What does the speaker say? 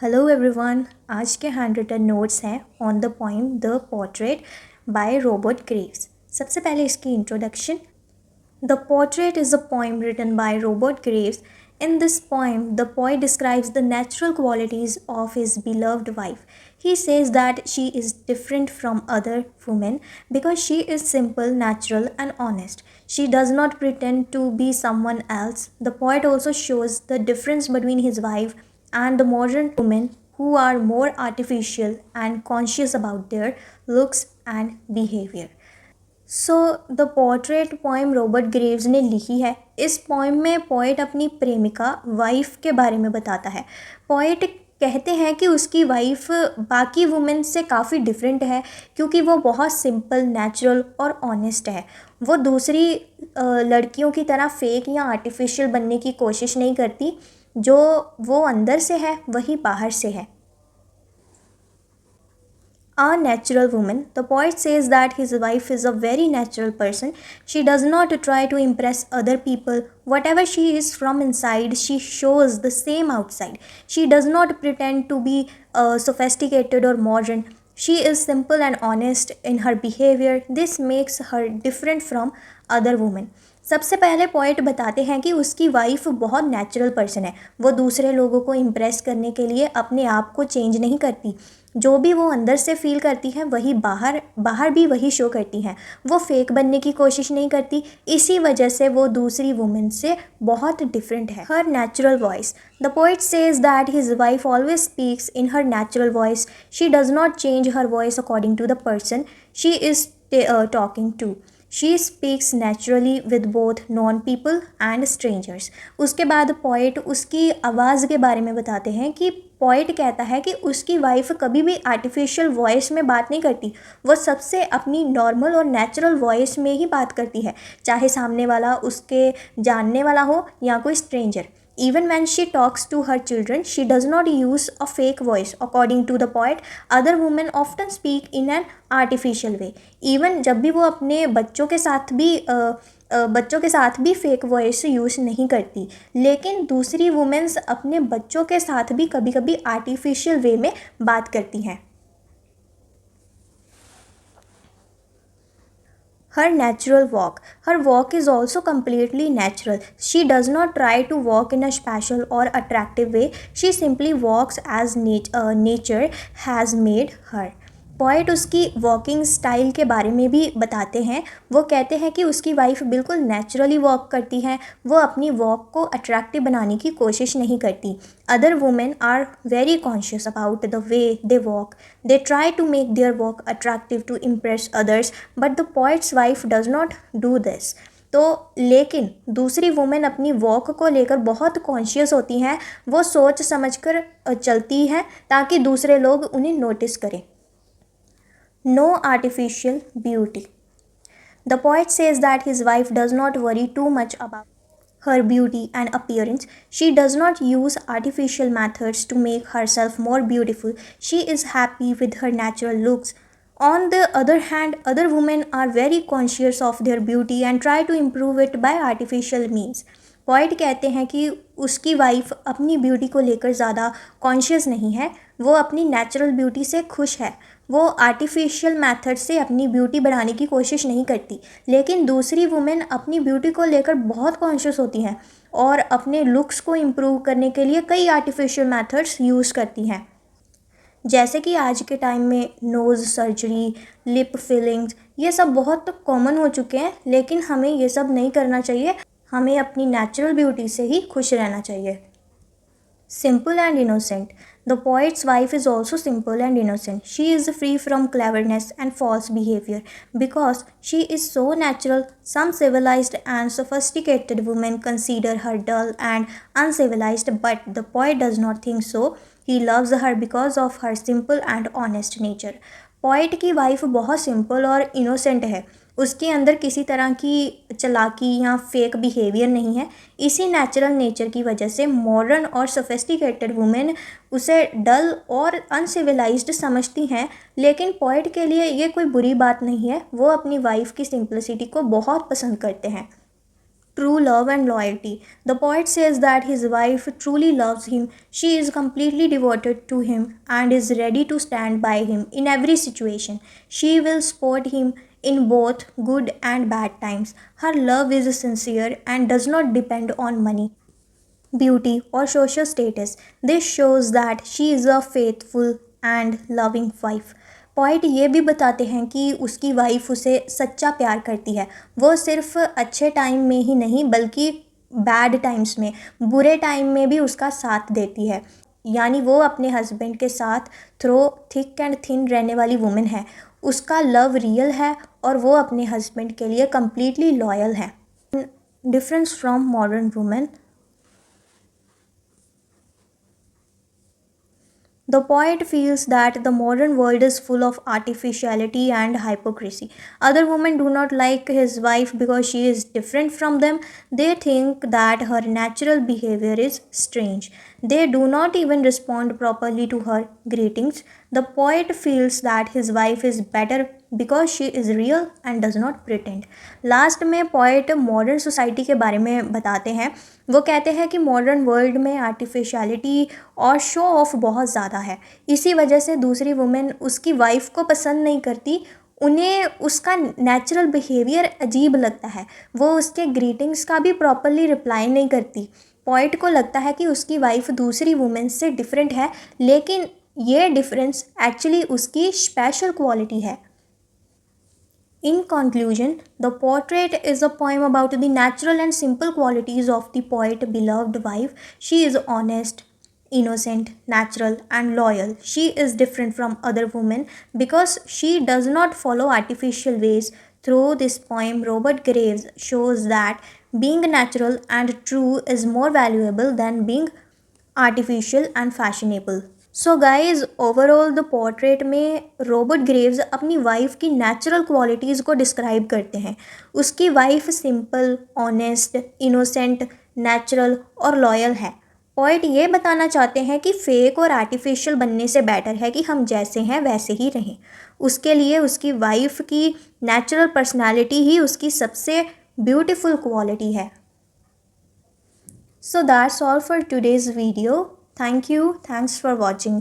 Hello everyone. आज के hand written notes हैं on the poem the portrait by Robert Graves. सबसे पहले इसकी introduction. The portrait is a poem written by Robert Graves. In this poem, the poet describes the natural qualities of his beloved wife. He says that she is different from other women because she is simple, natural, and honest. She does not pretend to be someone else. The poet also shows the difference between his wife and the modern women who are more artificial and conscious about their looks and behavior. So the portrait poem Robert Graves ने लिखी है। इस poem में poet अपनी प्रेमिका wife के बारे में बताता है। पोइट कहते हैं कि उसकी वाइफ बाकी वुमेन से काफ़ी डिफरेंट है क्योंकि वो बहुत सिंपल, नेचुरल और ऑनेस्ट है। वो दूसरी लड़कियों की तरह फेक या आर्टिफिशियल बनने की कोशिश नहीं करती। जो वो अंदर से है वही बाहर से है। A natural woman. The poet says that his wife is a very natural person. She does not try to impress other people. Whatever she is from inside, she shows the same outside. She does not pretend to be sophisticated or modern. She is simple and honest in her behavior. This makes her different from other women. सबसे पहले point बताते हैं कि उसकी wife बहुत natural person है। वो दूसरे लोगों को इम्प्रेस करने के लिए अपने आप को चेंज नहीं करती। जो भी वो अंदर से फील करती है वही बाहर भी वही शो करती हैं। वो फेक बनने की कोशिश नहीं करती। इसी वजह से वो दूसरी वुमेन से बहुत डिफरेंट है। Her natural voice. The poet says that his wife always speaks in her natural voice. She does not change her voice according to the person she is talking to. She speaks naturally with both known people and strangers. उसके बाद poet उसकी आवाज़ के बारे में बताते हैं कि पोइट कहता है कि उसकी वाइफ कभी भी आर्टिफिशियल वॉइस में बात नहीं करती। वो सबसे अपनी नॉर्मल और नेचुरल वॉइस में ही बात करती है, चाहे सामने वाला उसके जानने वाला हो या कोई stranger. Even when she talks to her children, she does not use a fake voice. According to the poet, other women often speak in an artificial way. Even जब भी वो अपने बच्चों के साथ भी फेक वॉइस यूज़ नहीं करती, लेकिन दूसरी वुमेन्स अपने बच्चों के साथ भी कभी कभी आर्टिफिशियल वे में बात करती हैं. Her natural walk. Her walk is also completely natural. She does not try to walk in a special or attractive way. She simply walks as nature has made her. Poet उसकी walking style के बारे में भी बताते हैं. वो कहते हैं कि उसकी वाइफ बिल्कुल नेचुरली वॉक करती हैं. वो अपनी वॉक को अट्रैक्टिव बनाने की कोशिश नहीं करती. Other women are very conscious about the way they walk. They try to make their walk attractive to impress others, but the poet's wife does not do this. तो लेकिन दूसरी वुमेन अपनी वॉक को लेकर बहुत कॉन्शियस होती हैं. वो सोच समझ कर चलती हैं ताकि दूसरे लोग उन्हें नोटिस करें. No artificial beauty. The poet says that his wife does not worry too much about her beauty and appearance. She does not use artificial methods to make herself more beautiful. She is happy with her natural looks. On the other hand, other women are very conscious of their beauty and try to improve it by artificial means. Poet कहते हैं कि उसकी wife अपनी beauty को लेकर ज़्यादा conscious नहीं है. वो अपनी नेचुरल ब्यूटी से खुश है. वो आर्टिफिशियल मेथड से अपनी ब्यूटी बढ़ाने की कोशिश नहीं करती. लेकिन दूसरी वुमेन अपनी ब्यूटी को लेकर बहुत कॉन्शियस होती हैं और अपने लुक्स को इम्प्रूव करने के लिए कई आर्टिफिशियल मेथड्स यूज़ करती हैं. जैसे कि आज के टाइम में नोज़ सर्जरी, लिप फिलिंग्स, ये सब बहुत कॉमन हो चुके हैं. लेकिन हमें ये सब नहीं करना चाहिए. हमें अपनी नेचुरल ब्यूटी से ही खुश रहना चाहिए. Simple and innocent. The poet's wife is also simple and innocent. She is free from cleverness and false behavior because she is so natural. Some civilized and sophisticated women consider her dull and uncivilized, but the poet does not think so. He loves her because of her simple and honest nature. Poet की wife बहुत simple और innocent है. उसके अंदर किसी तरह की चालाकी या फेक बिहेवियर नहीं है. इसी नेचुरल नेचर की वजह से मॉडर्न और सोफिस्टिकेटेड वुमेन उसे डल और अनसिविलाइज्ड समझती हैं. लेकिन पोइट के लिए ये कोई बुरी बात नहीं है. वो अपनी वाइफ की सिंपलिसिटी को बहुत पसंद करते हैं. true love and loyalty. The poet says that his wife truly loves him. She is completely devoted to him and is ready to stand by him in every situation. She will support him in both good and bad times. Her love is sincere and does not depend on money, beauty, or social status. This shows that she is a faithful and loving wife. Point ये भी बताते हैं कि उसकी wife उसे सच्चा प्यार करती है। वो सिर्फ अच्छे टाइम में ही नहीं बल्कि बैड टाइम्स में, बुरे टाइम में भी उसका साथ देती है। यानी वो अपने हस्बैंड के साथ थ्रो थिक एंड थिन रहने वाली वुमेन है। उसका लव रियल है और वो अपने हस्बैंड के लिए कम्प्लीटली लॉयल है। Difference from modern women. The poet feels that the modern world is full of artificiality and hypocrisy. Other women do not like his wife because she is different from them. They think that her natural behavior is strange. They do not even respond properly to her greetings. The poet feels that his wife is better because she is real and does not pretend. Last में poet modern society के बारे में बताते हैं। वो कहते हैं कि मॉडर्न वर्ल्ड में आर्टिफिशियलिटी और शो ऑफ बहुत ज़्यादा है। इसी वजह से दूसरी वुमेन उसकी वाइफ को पसंद नहीं करती। उन्हें उसका नेचुरल बिहेवियर अजीब लगता है। वो उसके ग्रीटिंग्स का भी प्रॉपरली रिप्लाई नहीं करती। पोइट को लगता है कि उसकी वाइफ दूसरी वुमेन से डिफरेंट है, लेकिन ये डिफरेंस एक्चुअली उसकी स्पेशल क्वालिटी है। In conclusion, the portrait is a poem about the natural and simple qualities of the poet's beloved wife. She is honest, innocent, natural, and loyal. She is different from other women because she does not follow artificial ways. Through this poem, Robert Graves shows that being natural and true is more valuable than being artificial and fashionable. So guys overall the portrait में Robert Graves अपनी wife की natural qualities को describe करते हैं। उसकी wife simple, honest, innocent, natural और loyal है। Point ये बताना चाहते हैं कि फेक और आर्टिफिशियल बनने से बेटर है कि हम जैसे हैं वैसे ही रहें। उसके लिए उसकी वाइफ की नेचुरल पर्सनालिटी ही उसकी सबसे ब्यूटीफुल क्वालिटी है। So that's all for today's video. Thank you. Thanks for watching.